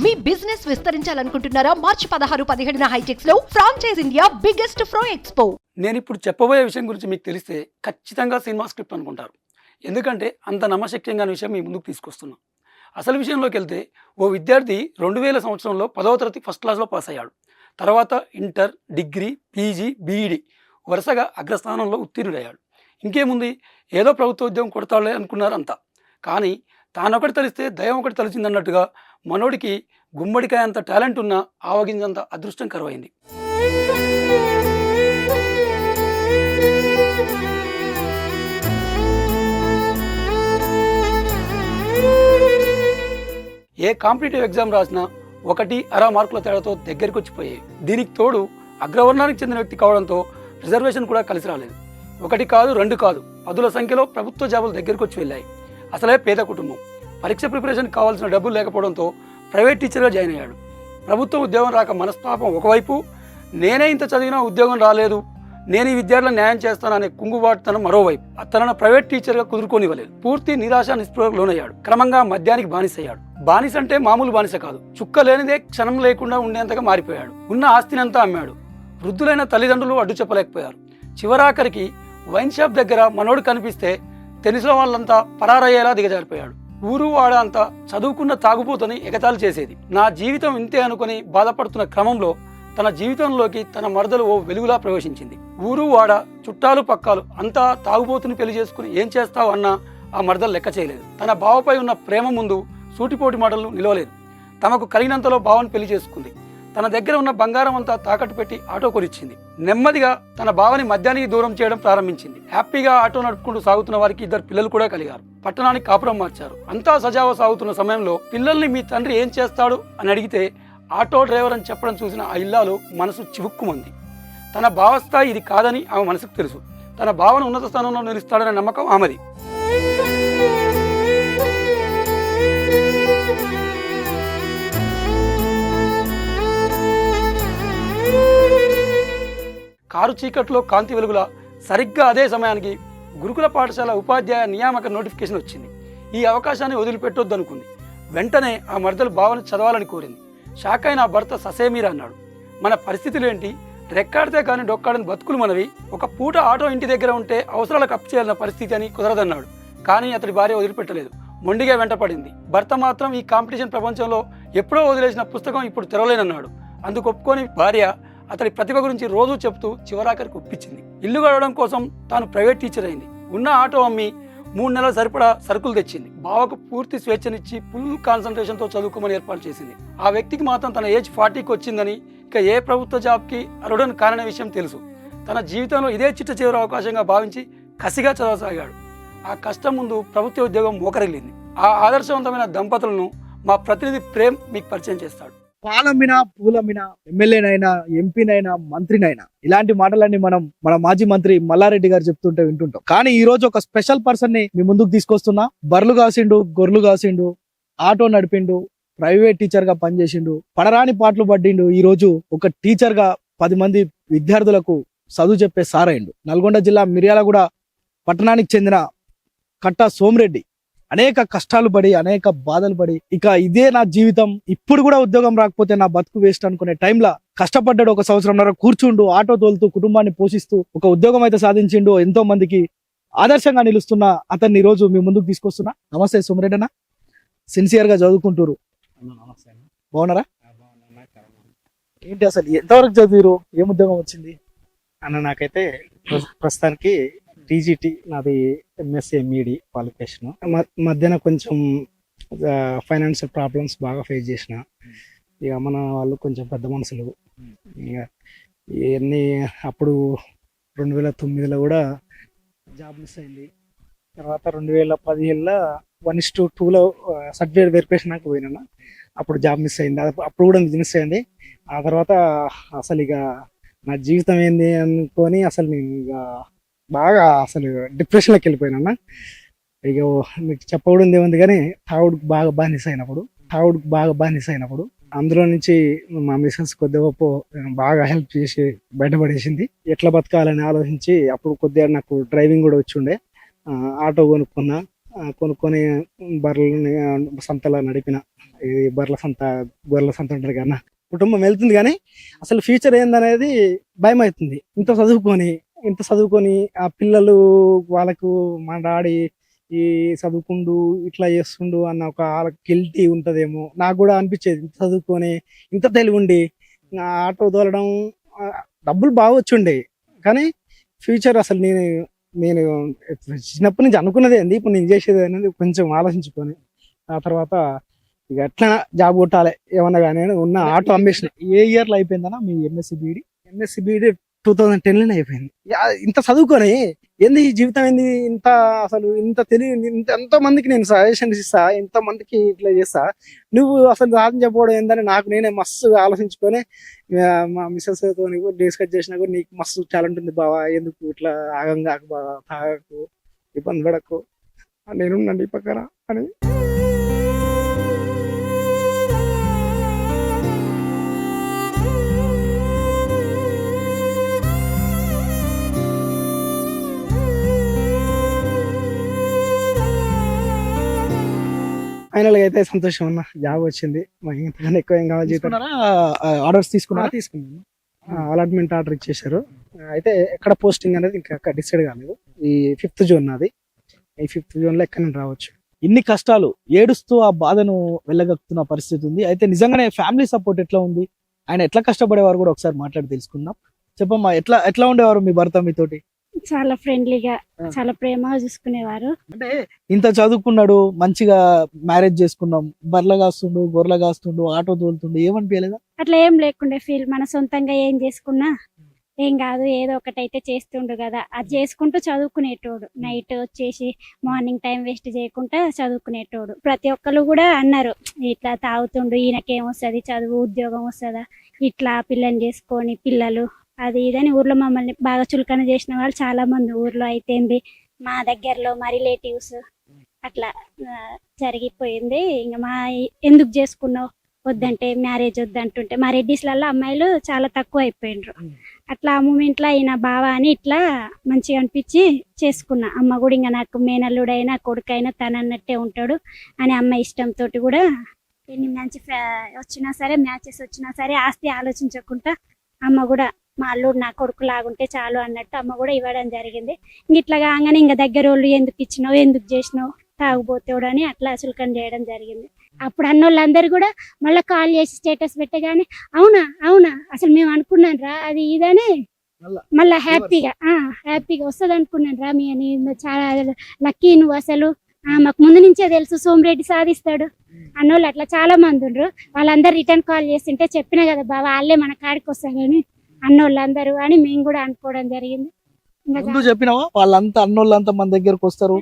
మీ business విస్తరించాలనుకుంటున్నారా? మార్చి 16-17 హైటెక్స్ లో franchise India biggest ఫ్రో expo. నేను ఇప్పుడు చెప్పబోయే విషయం గురించి మీకు తెలిస్తే ఖచ్చితంగా సినిమా స్క్రిప్ట్ అనుకుంటారు. ఎందుకంటే అంత నమ్మశక్యంగా విషయం మీ ముందుకు తీసుకొస్తున్నాం. అసలు విషయంలోకి వెళ్తే ఓ విద్యార్థి 2000 సంవత్సరంలో 10వ తరగతి ఫస్ట్ క్లాస్లో పాస్ అయ్యాడు. తర్వాత ఇంటర్, డిగ్రీ, పీజీ, బీఈడి వరుసగా అగ్రస్థానంలో ఉత్తీర్ణుడయ్యాడు. ఇంకేముంది, ఏదో ప్రభుత్వ ఉద్యోగం కొడతాడులే అనుకున్నారు అంతా. కానీ తానొకటి తలిస్తే దయం ఒకటి తలిచిందన్నట్టుగా మనోడికి గుమ్మడికాయ అంత టాలెంట్ ఉన్న ఆవగింజంత అదృష్టం కరువైంది. ఏ కాంపిటేటివ్ ఎగ్జామ్ రాసినా 1.5 మార్కుల తేడాతో దగ్గరికి వచ్చిపోయాయి. దీనికి తోడు అగ్రవర్ణానికి చెందిన వ్యక్తి కావడంతో రిజర్వేషన్ కూడా కలిసి రాలేదు. 1 కాదు 2 కాదు 10ల సంఖ్యలో ప్రభుత్వ జాబులు దగ్గరికి వచ్చి వెళ్ళాయి. అసలే పేద కుటుంబం. పరీక్ష ప్రిపరేషన్ కావాల్సిన డబ్బులు లేకపోవడంతో ప్రైవేట్ టీచర్గా జాయిన్ అయ్యాడు. ప్రభుత్వ ఉద్యోగం రాక మనస్తాపం ఒకవైపు, నేనే ఇంత చదివినా ఉద్యోగం రాలేదు, నేను ఈ విద్యార్థులను న్యాయం చేస్తాననే కుంగుబాటుతనం మరోవైపు. తనను ప్రైవేట్ టీచర్గా కుదురుకోనివ్వలేదు. పూర్తి నిరాశ నిస్పృహకు లోనయ్యాడు. క్రమంగా మద్యానికి బానిసయ్యాడు. బానిస అంటే మామూలు బానిస కాదు, చుక్క లేనిదే క్షణం లేకుండా ఉండేంతగా మారిపోయాడు. ఉన్న ఆస్తినంతా అమ్మాడు. వృద్ధులైన తల్లిదండ్రులు అడ్డు చెప్పలేకపోయారు. చివరాఖరికి వైన్ షాప్ దగ్గర మనోడు కనిపిస్తే తెలిసిన వాళ్ళంతా పరారయ్యేలా దిగజారిపోయాడు. ఊరు వాడ అంతా చదువుకున్న తాగుబోతని ఎగతాళి చేసేది. నా జీవితం ఇంతే అనుకుని బాధపడుతున్న క్రమంలో తన జీవితంలోకి తన మరదలు ఓ వెలుగులా ప్రవేశించింది. ఊరు వాడ, చుట్టాలు పక్కాలు అంతా తాగుబోతుని పెళ్లి చేసుకుని ఏం చేస్తావు అన్నా ఆ మరదలు లెక్క చేయలేదు. తన బావపై ఉన్న ప్రేమ ముందు సూటిపోటి మాటలు నిలవలేదు. తమకు కలిగినంతలో బావని పెళ్లి చేసుకుంది. తన దగ్గర ఉన్న బంగారం అంతా తాకట్టు పెట్టి ఆటో కొనిచ్చింది. నెమ్మదిగా తన బావని మద్యానికి దూరం చేయడం ప్రారంభించింది. హ్యాపీగా ఆటో నడుపుకుంటూ సాగుతున్న వారికి 2 పిల్లలు కూడా కలిగారు. పట్టణానికి కాపురం మార్చారు. అంతా సజావ సాగుతున్న సమయంలో పిల్లల్ని మీ తండ్రి ఏం చేస్తాడు అని అడిగితే ఆటో డ్రైవర్ అని చెప్పడం చూసిన ఆ ఇల్లాలు మనసు చివుక్కుమంది. తన బావ స్థాయి ఇది కాదని ఆమె మనసుకు తెలుసు. తన బావను ఉన్నత స్థానంలో నిలుస్తాడనే నమ్మకం ఆమెది. కారు చీకట్లో కాంతి వెలుగుల సరిగ్గా అదే సమయానికి గురుకుల పాఠశాల ఉపాధ్యాయ నియామక నోటిఫికేషన్ వచ్చింది. ఈ అవకాశాన్ని వదిలిపెట్టొద్దు అనుకుంది. వెంటనే ఆ మరదలు భావన చదవాలని కోరింది. షాక్ అయిన ఆ భర్త ససేమీరా అన్నాడు, మన పరిస్థితులు ఏంటి, రెక్కాడితే కానీ డొక్కాడని బతుకులు మనవి, ఒక పూట ఆటో ఇంటి దగ్గర ఉంటే అవసరాలకు అప్పు చేయాలన్న పరిస్థితి అని కుదరదన్నాడు. కానీ అతడి భార్య వదిలిపెట్టలేదు. మొండిగా వెంటపడింది. భర్త మాత్రం ఈ కాంపిటీషన్ ప్రపంచంలో ఎప్పుడో వదిలేసిన పుస్తకం ఇప్పుడు తెరవలేనన్నాడు. అందుకు ఒప్పుకొని భార్య అతడి ప్రతిభ గురించి రోజూ చెప్తూ చివరాఖరికి ఒప్పించింది. ఇల్లు గడవడం కోసం తాను ప్రైవేట్ టీచర్ అయింది. ఉన్న ఆటో అమ్మి 3 నెలల సరిపడా సరుకులు తెచ్చింది. బావకు పూర్తి స్వేచ్ఛనిచ్చి ఫుల్ కాన్సన్ట్రేషన్తో చదువుకోమని ఏర్పాటు చేసింది. ఆ వ్యక్తికి మాత్రం తన ఏజ్ 40కి వచ్చిందని, ఇక ఏ ప్రభుత్వ జాబ్కి అర్హుడని కారణ విషయం తెలుసు. తన జీవితంలో ఇదే చిట్ట చివరి అవకాశంగా భావించి కసిగా చదవసాగాడు. ఆ కష్టం ముందు ప్రభుత్వ ఉద్యోగం మోకరిల్లింది. ఆ ఆదర్శవంతమైన దంపతులను మా ప్రతినిధి ప్రేమ్ మీకు పరిచయం చేస్తాడు. పాలమ్మినా పూలమ్మినా, ఎమ్మెల్యేనైనా, ఎంపీనైనా, మంత్రినైనా, ఇలాంటి మాటలన్నీ మన మాజీ మంత్రి మల్లారెడ్డి గారు చెప్తుంటే వింటుంటాం. కానీ ఈ రోజు ఒక స్పెషల్ పర్సన్ ని మీ ముందుకు తీసుకొస్తున్నా. బర్లు కాసిండు, గొర్రెలు కాసిండు, ఆటో నడిపిండు, ప్రైవేట్ టీచర్ గా పనిచేసిండు, పడరాని పాటలు పడ్డిండు. ఈ రోజు ఒక టీచర్ గా 10 మంది విద్యార్థులకు చదువు చెప్పే సారైండు. నల్గొండ జిల్లా మిర్యాలగూడ పట్టణానికి చెందిన కట్ట సోమిరెడ్డి అనేక కష్టాలు పడి, అనేక బాధలు పడి, ఇక ఇదే నా జీవితం, ఇప్పుడు కూడా ఉద్యోగం రాకపోతే నా బతుకు వేస్ట్ అనుకునే టైంలో కష్టపడ్డాడు. 1 సంవత్సరంన్నర కూర్చుండు, ఆటో తోలుతూ కుటుంబాన్ని పోషిస్తూ ఒక ఉద్యోగం అయితే సాధించిండు. ఎంతో మందికి ఆదర్శంగా నిలుస్తున్న అతన్ని ఈ రోజు మీ ముందుకు తీసుకొస్తున్నా. నమస్తే సోమిరెడ్డి అన్న, సిన్సియర్ గా చదువుకుంటారు, బాగున్నారా? ఏంటి అసలు ఎంతవరకు చదివారు, ఏం ఉద్యోగం వచ్చింది అన్న? నాకైతే ప్రస్తుతానికి టీజీటీ, నాది ఎంఎస్సీ ఎంఈడి క్వాలిఫికేషన్. మధ్యన కొంచెం ఫైనాన్షియల్ ప్రాబ్లమ్స్ బాగా ఫేస్ చేసిన. ఇక మన వాళ్ళు కొంచెం పెద్ద మనుషులు, ఇక ఇవన్నీ అప్పుడు 2009లో కూడా జాబ్ మిస్ అయింది. తర్వాత 2017లో 1:2లో సర్టిఫికేట్ వెరిఫికేషన్ నాకు పోయినా, అప్పుడు జాబ్ మిస్ అయింది. అప్పుడు కూడా మిస్ అయింది. ఆ తర్వాత అసలు ఇక నా జీవితం ఏంది అనుకొని అసలు నేను ఇక బాగా అసలు డిప్రెషన్లోకి వెళ్ళిపోయినా. ఇక మీకు చెప్పకూడదు ఏముంది, కానీ తాగుడుకు బాగా బానిస అయినప్పుడు అందులో నుంచి మా మిస్సెస్ కొద్దిగా బాగా హెల్ప్ చేసి బయటపడేసింది. ఎట్లా బతకాలని ఆలోచించి అప్పుడు కొద్దిగా నాకు డ్రైవింగ్ కూడా వచ్చి ఉండే, ఆటో కొనుక్కున్నా. కొనుక్కొని బర్రెలని సంతలో నడిపిన. ఇది గొర్రెల సంత ఉంటుంది కదా, కుటుంబం వెళ్తుంది కానీ అసలు ఫ్యూచర్ ఏందనేది భయం అవుతుంది. ఇంత చదువుకొని ఆ పిల్లలు వాళ్ళకు మా డాడీ ఈ చదువుకుండు ఇట్లా చేస్తుండు అన్న ఒక గిల్టీ ఉంటదేమో. నాకు కూడా అనిపించేది, ఇంత చదువుకొని ఇంత తెలివి ఉండి ఆటో తోలడం, డబ్బులు బాగా వచ్చుండే కానీ ఫ్యూచర్ అసలు నేను చిన్నప్పటి నుంచి అనుకున్నదే ఏంది, ఇప్పుడు నేను చేసేది అనేది కొంచెం ఆలోచించుకొని ఆ తర్వాత ఇక ఎట్లా జాబ్ కొట్టాలి ఏమన్నా కానీ ఉన్న ఆటో అమ్మేసిన. ఏ ఇయర్ లో అయిపోయిందన్నా మీ ఎంఎస్సి బీఈడి? ఎంఎస్సి బీఈడి 2010లోనే అయిపోయింది. ఇంత చదువుకొని ఏంది ఈ జీవితం, ఏంది ఇంత అసలు ఇంత తెలివి, ఎంతో మందికి నేను సజెషన్స్ ఇస్తా, ఎంతో మందికి ఇట్లా చేస్తా, నువ్వు అసలు సాధించకపోవడం ఏందని నాకు నేనే మస్తు ఆలోచించుకొని మా మిస్సెస్ తో డిస్కస్ చేసినా కూడా నీకు మస్తు టాలెంట్ ఉంది బావా, ఎందుకు ఇట్లా ఆగంగా బావా, తాగకు, ఇబ్బంది పడకు, నేనుండండి పక్కన అని. ఫైనల్ గా అయితే సంతోషం అన్న, జాబ్ వచ్చింది. మాకు ఇంతకన్నా ఎక్కువ ఏం కావాలి. ఆర్డర్స్ తీసుకున్నారా? తీసుకున్నాను. అలాట్మెంట్ ఆర్డర్ ఇచ్చేసారు. అయితే ఎక్కడ పోస్టింగ్ అనేది ఇంకా డిసైడ్ కాలేదు. ఈ 5th జూన్ నాది. ఈ 5th జూన్ లో ఎక్కడ రావచ్చు. ఇన్ని కష్టాలు ఏడుస్తూ ఆ బాధను వెళ్ళగక్కుతున్న పరిస్థితి ఉంది. అయితే నిజంగానే ఫ్యామిలీ సపోర్ట్ ఎట్లా ఉంది, ఆయన ఎట్లా కష్టపడేవారు కూడా ఒకసారి మాట్లాడి తెలుసుకుందాం. చెప్పమ్మా, ఎట్లా ఉండేవారు మీ భర్త మీతోటి? చాలా ఫ్రెండ్లీగా, చాలా ప్రేమగా చూసుకునేవారు. అంటే ఇంత చదువుకున్నాడు, మంచిగా మ్యారేజ్ చేసుకున్నాం, బర్రెలు కాస్తుండు, గొర్రెలు కాస్తుండు, ఆటో తోలుతుండు, ఏమనిపించలేదా? అట్లా ఏం లేకుండే ఫీల్. మన సొంతంగా ఏం చేసుకున్నా ఏం కాదు, ఏదో ఒకటైతే చేస్తుండు కదా, అది చేసుకుంటూ చదువుకునేటోడు. నైట్ వచ్చేసి మార్నింగ్ టైం వేస్ట్ చేయకుండా చదువుకునేటోడు. ప్రతి ఒక్కరు కూడా అన్నారు, ఇట్లా తాగుతుండు, ఈయనకేం వస్తుంది, చదువు ఉద్యోగం వస్తుందా, ఇట్లా పిల్లని చేసుకొని పిల్లలు అది ఇదని ఊర్లో మమ్మల్ని బాగా చులకన చేసిన వాళ్ళు చాలా మంది ఊర్లో అయితేంది, మా దగ్గరలో మా రిలేటివ్స్ అట్లా జరిగిపోయింది. ఇంకా ఎందుకు చేసుకున్నావు, వద్దంటే మ్యారేజ్ వద్దంటుంటే మా రెడ్డిస్లలో అమ్మాయిలు చాలా తక్కువ అయిపోయినరు. అట్లా ఆ మూమెంట్లో అయిన బావ అని ఇట్లా మంచిగా అనిపించి చేసుకున్నా. అమ్మ కూడా ఇంకా నాకు మేనల్లుడైనా కొడుకైనా తనన్నట్టే ఉంటాడు అని అమ్మ ఇష్టంతో కూడా ఎన్ని మంచి వచ్చినా సరే, మ్యాచెస్ వచ్చినా సరే ఆస్తి ఆలోచించకుండా అమ్మ కూడా మా అల్లుడు నా కొడుకు లాగుంటే చాలు అన్నట్టు అమ్మ కూడా ఇవ్వడం జరిగింది. ఇంక ఇట్లా కాగానే ఇంకా దగ్గర వాళ్ళు ఎందుకు ఇచ్చినావు, ఎందుకు చేసినావు, తాగుబోతేవాడు అని అట్లా చులకన చేయడం జరిగింది. అప్పుడు అన్నోళ్ళందరూ కూడా మళ్ళీ కాల్ చేసి స్టేటస్ పెట్టగానే అవునా అసలు మేము అనుకున్నాను రా అది ఇదని మళ్ళీ హ్యాపీగా వస్తుంది అనుకున్నాను రా, మీ చాలా లక్కీ నువ్వు అసలు, మాకు ముందు నుంచే తెలుసు సోమిరెడ్డి సాధిస్తాడు అన్నోళ్ళు అట్లా చాలా మంది ఉండ్రు. వాళ్ళందరూ రిటర్న్ కాల్ చేస్తుంటే చెప్పినా కదా బాబా వాళ్ళే మన కాడికి వస్తారని అన్నోళ్ళందరూ అని మేము కూడా అనుకోవడం జరిగింది. ముందు చెప్పినావా వాళ్ళంతా అన్నోళ్ళంతా మన దగ్గరకు వస్తారు,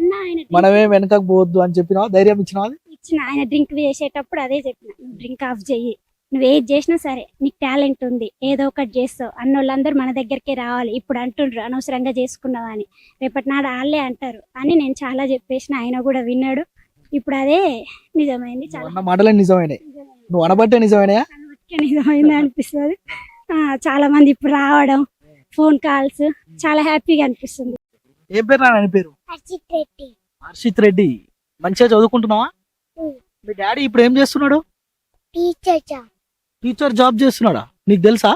మనమే వెనకకు పోవద్దు అని చెప్పినావా? ధైర్యం ఇచ్చినావా? ఇచ్చిన. ఆయన డ్రింక్ చేసేటప్పుడు అదే చెప్పిన, నువ్వు డ్రింక్ ఆఫ్ చెయ్యి, నువ్వు ఏది చేసినా సరే నీకు టాలెంట్ ఉంది, ఏదో ఒకటి చేస్తావు, అన్నోళ్ళందరూ మన దగ్గరికి రావాలి, ఇప్పుడు అంటుండ్రు అనవసరంగా చేసుకున్నావా అని, రేపటి నాడు వాళ్ళే అంటారు అని నేను చాలా చెప్పేసిన. ఆయన కూడా విన్నాడు. ఇప్పుడు అదే నిజమైంది. చాలా మాటలే నిజమైనాయి, నువ్వు అనబట్టే నిజమైనాయా? నిజమైంది అనిపిస్తుంది. చాలా మంది ఇప్పుడు రావడం, ఫోన్ కాల్స్, చాలా హ్యాపీగా అనిపిస్తుంది. ఏ పేరు నాన్న పేరు? హర్షిత్ రెడ్డి. మంచిగా చదువుకుంటున్నావా? మీ డాడీ ఇప్పుడు ఏం చేస్తున్నాడు? టీచర్ జాబ్ చేస్తున్నాడా? నీకు తెలుసా?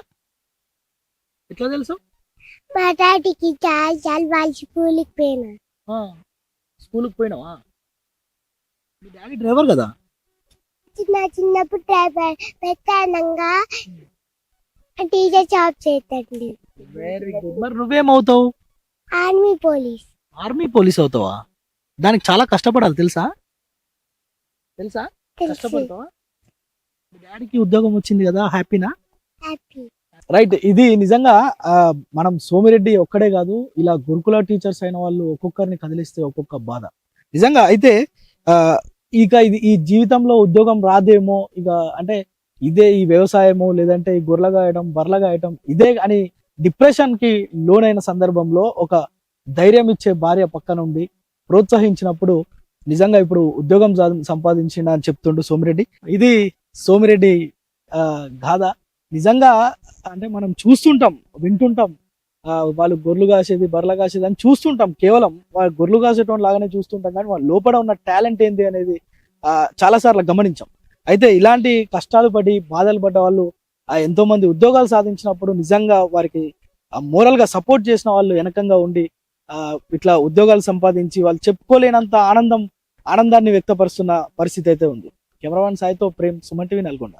ఎట్లా తెలుసు? మా డాడీకి వాళ్ళు స్కూల్కి పోయినా. స్కూల్కి పోయినావా? మీ డాడీ డ్రైవర్ కదా? చిన్నప్పుడు డ్రైవర్, పెద్దనంగా టీచర్ జాబ్ చేస్తాడు. Very good. మరి నువ్వేమవుతావు? Army police. ఆర్మీ పోలీస్ అవుతావా? దానికి చాలా కష్టపడాలి తెలుసా? కష్టపడతావా? మీ డాడీకి ఉద్యోగం వచ్చింది కదా, హ్యాపీనా? హ్యాపీ. రైట్. ఇది నిజంగా మనం సోమిరెడ్డి ఒక్కడే కాదు, ఇలా గురుకుల టీచర్స్ అయిన వాళ్ళు ఒక్కొక్కరిని కదిలిస్తే ఒక్కొక్క బాధ నిజంగా. అయితే ఇక ఇది ఈ జీవితంలో ఉద్యోగం రాదేమో, ఇక అంటే ఇదే ఈ వ్యవసాయము లేదంటే ఈ గొర్రెలు గాయడం బర్రెలు గాయడం ఇదే అని డిప్రెషన్ కి లోనైన సందర్భంలో ఒక ధైర్యం ఇచ్చే భార్య పక్కన ఉండి ప్రోత్సహించినప్పుడు నిజంగా ఇప్పుడు ఉద్యోగం సంపాదించిన అని చెప్తుండు సోమిరెడ్డి. ఇది సోమిరెడ్డి గాథ. నిజంగా అంటే మనం చూస్తుంటాం, వింటుంటాం, వాళ్ళు గొర్రెలు కాసేది బర్రెలు కాసేది అని చూస్తుంటాం, కేవలం వాళ్ళు గొర్రెలు కాసేటోని లాగానే చూస్తుంటాం, కానీ వాళ్ళ లోపల ఉన్న టాలెంట్ ఏంది అనేది చాలా సార్లు గమనించాం. అయితే ఇలాంటి కష్టాలు పడి బాధలు పడ్డ వాళ్ళు ఎంతో మంది ఉద్యోగాలు సాధించినప్పుడు నిజంగా వారికి మోరల్ గా సపోర్ట్ చేసిన వాళ్ళు వెనకంగా ఉండి ఇట్లా ఉద్యోగాలు సంపాదించి వాళ్ళు చెప్పుకోలేనంత ఆనందాన్ని వ్యక్తపరుస్తున్న పరిస్థితి అయితే ఉంది. కెమెరామెన్ సాయితో ప్రేమ్, సుమన్ టీవీ, నల్గొండ.